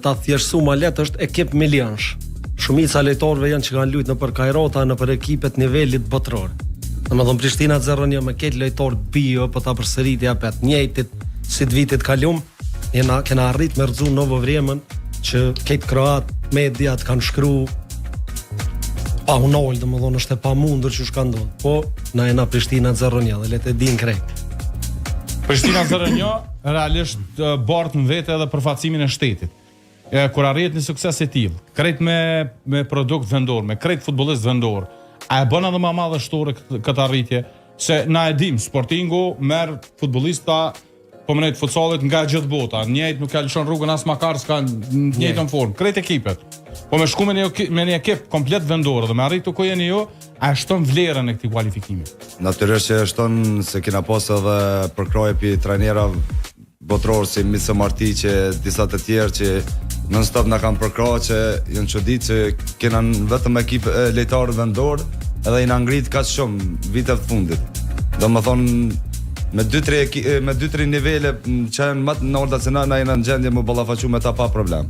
ta thjeshtësu ma letë është ekip milionsh. Shumica lojtarëve janë që kanë luajtur nëpër Kajrata, nëpër ekipet nivelit botror. Domethënë Prishtina 0-1 me këtë lojtar bio po ta përsëritja pet njëjtit si të vitit kalum, kena arrit me rrëzu Novo Vremën që këtë kroat mediat kanë shkru pa unol, domethënë është e pamundur që shka ndodh. Po na jena Prishtina 0-1 dhe le të din krejt. Prishtina 0-1 realisht bart në vete edhe përfacimin e shtetit. Kur arrit një sukses i tillë, krejt me produkt vendor, me krejt futbollist vendor, a e bën edhe më madhështore këtë arritje, se na e dim, Sportingu merr futbollista po mënejt futsallit nga gjithë bota, njëjtë nuk ka lëshon rrugën as Makar s'ka në njëjtën formë, krejt ekipet. Po me shku me një ekip komplet vendor dhe me arritu ku jeni ju, a shton vlerën e këtij kualifikimi. Natyrisht që shton se kena pas edhe përkraje pi trajnera botror si Mitse Marti që disa të tjerë që non-stop na kanë përkrahur që janë çudit që kena vetëm ekip lojtarë vendor edhe i na ngrit kaq shumë vitet fundit. Domethënë me 2-3 nivele që janë më të larta se na jena në gjendje më ballafaqu me ta pa problem.